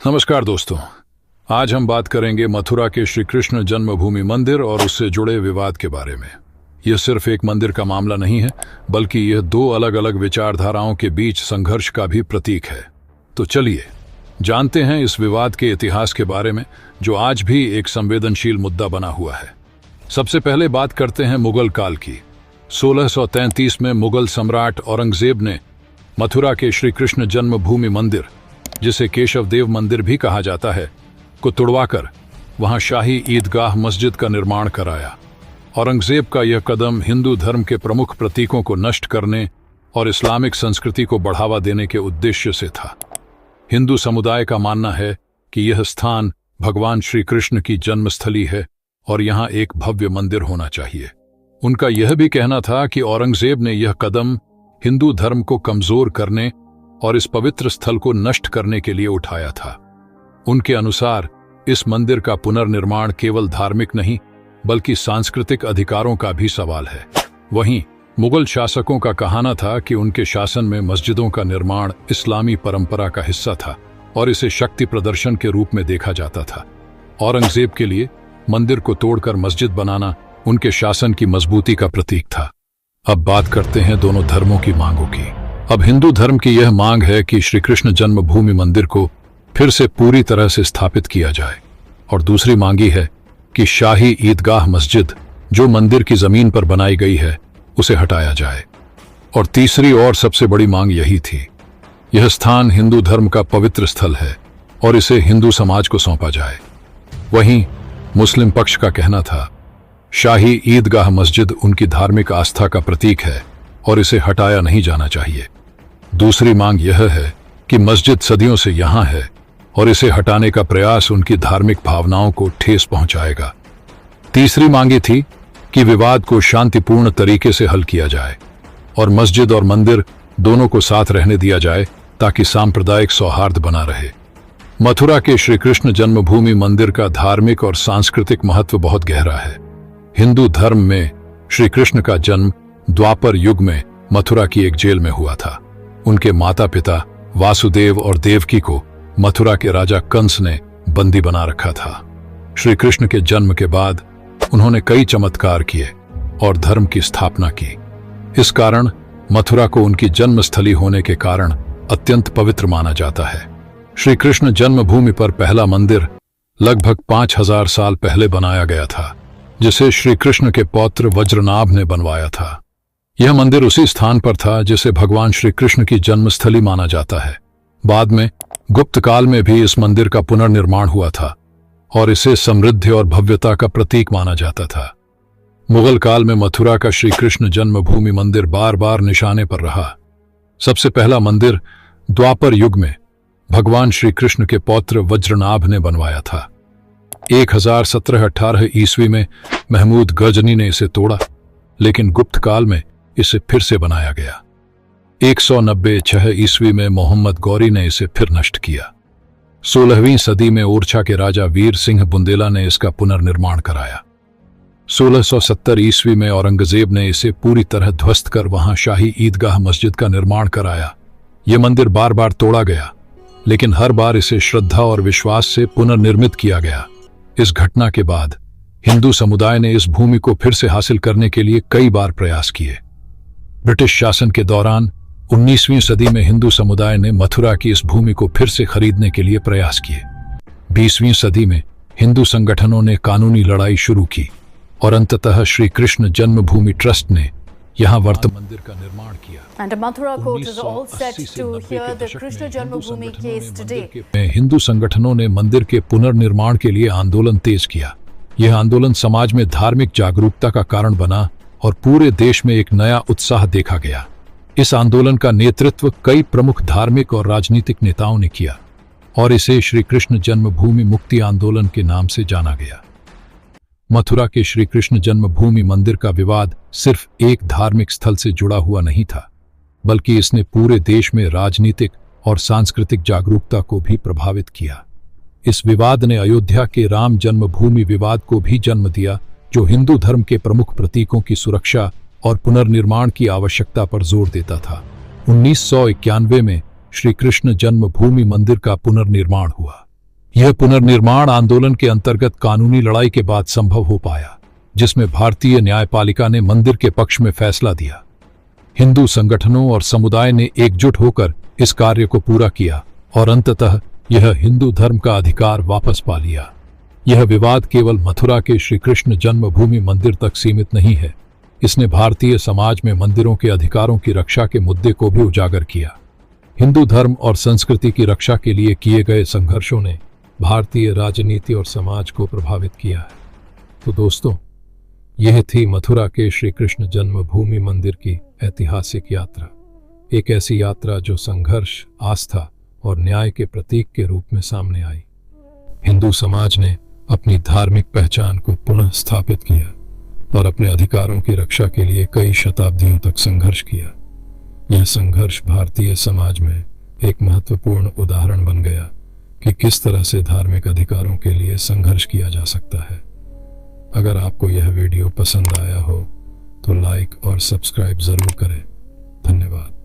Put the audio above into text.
नमस्कार दोस्तों, आज हम बात करेंगे मथुरा के श्री कृष्ण जन्मभूमि मंदिर और उससे जुड़े विवाद के बारे में। यह सिर्फ एक मंदिर का मामला नहीं है, बल्कि यह दो अलग अलग विचारधाराओं के बीच संघर्ष का भी प्रतीक है। तो चलिए जानते हैं इस विवाद के इतिहास के बारे में, जो आज भी एक संवेदनशील मुद्दा बना हुआ है। सबसे पहले बात करते हैं मुगल काल की। 1633 में मुगल सम्राट औरंगजेब ने मथुरा के श्री कृष्ण जन्मभूमि मंदिर, जिसे केशव देव मंदिर भी कहा जाता है, को तुड़वाकर वहां शाही ईदगाह मस्जिद का निर्माण कराया। औरंगजेब का यह कदम हिंदू धर्म के प्रमुख प्रतीकों को नष्ट करने और इस्लामिक संस्कृति को बढ़ावा देने के उद्देश्य से था। हिंदू समुदाय का मानना है कि यह स्थान भगवान श्री कृष्ण की जन्मस्थली है और यहां एक भव्य मंदिर होना चाहिए। उनका यह भी कहना था कि औरंगजेब ने यह कदम हिंदू धर्म को कमजोर करने और इस पवित्र स्थल को नष्ट करने के लिए उठाया था। उनके अनुसार इस मंदिर का पुनर्निर्माण केवल धार्मिक नहीं, बल्कि सांस्कृतिक अधिकारों का भी सवाल है। वहीं मुगल शासकों का कहना था कि उनके शासन में मस्जिदों का निर्माण इस्लामी परंपरा का हिस्सा था और इसे शक्ति प्रदर्शन के रूप में देखा जाता था। औरंगजेब के लिए मंदिर को तोड़कर मस्जिद बनाना उनके शासन की मजबूती का प्रतीक था। अब बात करते हैं दोनों धर्मों की मांगों की। अब हिंदू धर्म की यह मांग है कि श्री कृष्ण जन्मभूमि मंदिर को फिर से पूरी तरह से स्थापित किया जाए, और दूसरी मांगी है कि शाही ईदगाह मस्जिद, जो मंदिर की जमीन पर बनाई गई है, उसे हटाया जाए। और तीसरी और सबसे बड़ी मांग यही थी, यह स्थान हिंदू धर्म का पवित्र स्थल है और इसे हिंदू समाज को सौंपा जाए। वहीं मुस्लिम पक्ष का कहना था, शाही ईदगाह मस्जिद उनकी धार्मिक आस्था का प्रतीक है और इसे हटाया नहीं जाना चाहिए। दूसरी मांग यह है कि मस्जिद सदियों से यहां है और इसे हटाने का प्रयास उनकी धार्मिक भावनाओं को ठेस पहुंचाएगा। तीसरी मांगी थी कि विवाद को शांतिपूर्ण तरीके से हल किया जाए और मस्जिद और मंदिर दोनों को साथ रहने दिया जाए, ताकि सांप्रदायिक सौहार्द बना रहे। मथुरा के श्री कृष्ण जन्मभूमि मंदिर का धार्मिक और सांस्कृतिक महत्व बहुत गहरा है। हिंदू धर्म में श्री कृष्ण का जन्म द्वापर युग में मथुरा की एक जेल में हुआ था। उनके माता पिता वासुदेव और देवकी को मथुरा के राजा कंस ने बंदी बना रखा था। श्री कृष्ण के जन्म के बाद उन्होंने कई चमत्कार किए और धर्म की स्थापना की। इस कारण मथुरा को उनकी जन्मस्थली होने के कारण अत्यंत पवित्र माना जाता है। श्री कृष्ण जन्मभूमि पर पहला मंदिर लगभग 5000 साल पहले बनाया गया था, जिसे श्री कृष्ण के पौत्र वज्रनाभ ने बनवाया था। यह मंदिर उसी स्थान पर था जिसे भगवान श्री कृष्ण की जन्मस्थली माना जाता है। बाद में गुप्त काल में भी इस मंदिर का पुनर्निर्माण हुआ था और इसे समृद्धि और भव्यता का प्रतीक माना जाता था। मुगल काल में मथुरा का श्री कृष्ण जन्मभूमि मंदिर बार बार निशाने पर रहा। सबसे पहला मंदिर द्वापर युग में भगवान श्री कृष्ण के पौत्र वज्रनाभ ने बनवाया था। 1017-18 ईस्वी में महमूद गजनी ने इसे तोड़ा, लेकिन गुप्त काल में इसे फिर से बनाया गया। 196 ईस्वी में मोहम्मद गौरी ने इसे फिर नष्ट किया। 16वीं सदी में ओरछा के राजा वीर सिंह बुंदेला ने इसका पुनर्निर्माण कराया। 1670 ईस्वी में औरंगजेब ने इसे पूरी तरह ध्वस्त कर वहां शाही ईदगाह मस्जिद का निर्माण कराया। यह मंदिर बार बार तोड़ा गया, लेकिन हर बार इसे श्रद्धा और विश्वास से पुनर्निर्मित किया गया। इस घटना के बाद हिंदू समुदाय ने इस भूमि को फिर से हासिल करने के लिए कई बार प्रयास किए। ब्रिटिश शासन के दौरान 19वीं सदी में हिंदू समुदाय ने मथुरा की इस भूमि को फिर से खरीदने के लिए प्रयास किए। 20वीं सदी में हिंदू संगठनों ने कानूनी लड़ाई शुरू की और अंततः श्री कृष्ण जन्मभूमि ट्रस्ट ने यहाँ वर्तमान मंदिर का निर्माण किया। हिंदू संगठनों ने मंदिर के पुनर्निर्माण के लिए आंदोलन तेज किया। यह आंदोलन समाज में धार्मिक जागरूकता का कारण बना और पूरे देश में एक नया उत्साह देखा गया। इस आंदोलन का नेतृत्व कई प्रमुख धार्मिक और राजनीतिक नेताओं ने किया और इसे श्री कृष्ण जन्मभूमि मुक्ति आंदोलन के नाम से जाना गया। मथुरा के श्री कृष्ण जन्मभूमि मंदिर का विवाद सिर्फ एक धार्मिक स्थल से जुड़ा हुआ नहीं था, बल्कि इसने पूरे देश में राजनीतिक और सांस्कृतिक जागरूकता को भी प्रभावित किया। इस विवाद ने अयोध्या के राम जन्मभूमि विवाद को भी जन्म दिया, जो हिंदू धर्म के प्रमुख प्रतीकों की सुरक्षा और पुनर्निर्माण की आवश्यकता पर जोर देता था। 1991 में श्री कृष्ण जन्मभूमि मंदिर का पुनर्निर्माण हुआ। यह पुनर्निर्माण आंदोलन के अंतर्गत कानूनी लड़ाई के बाद संभव हो पाया, जिसमें भारतीय न्यायपालिका ने मंदिर के पक्ष में फैसला दिया। हिंदू संगठनों और समुदाय ने एकजुट होकर इस कार्य को पूरा किया और अंततः यह हिंदू धर्म का अधिकार वापस पा लिया। यह विवाद केवल मथुरा के श्री कृष्ण जन्मभूमि मंदिर तक सीमित नहीं है, इसने भारतीय समाज में मंदिरों के अधिकारों की रक्षा के मुद्दे को भी उजागर किया। हिंदू धर्म और संस्कृति की रक्षा के लिए किए गए संघर्षों ने भारतीय राजनीति और समाज को प्रभावित किया है। तो दोस्तों, यह थी मथुरा के श्री कृष्ण जन्मभूमि मंदिर की ऐतिहासिक यात्रा। एक ऐसी यात्रा जो संघर्ष, आस्था और न्याय के प्रतीक के रूप में सामने आई। हिंदू समाज ने अपनी धार्मिक पहचान को पुनः स्थापित किया और अपने अधिकारों की रक्षा के लिए कई शताब्दियों तक संघर्ष किया। यह संघर्ष भारतीय समाज में एक महत्वपूर्ण उदाहरण बन गया कि किस तरह से धार्मिक अधिकारों के लिए संघर्ष किया जा सकता है। अगर आपको यह वीडियो पसंद आया हो तो लाइक और सब्सक्राइब जरूर करें। धन्यवाद।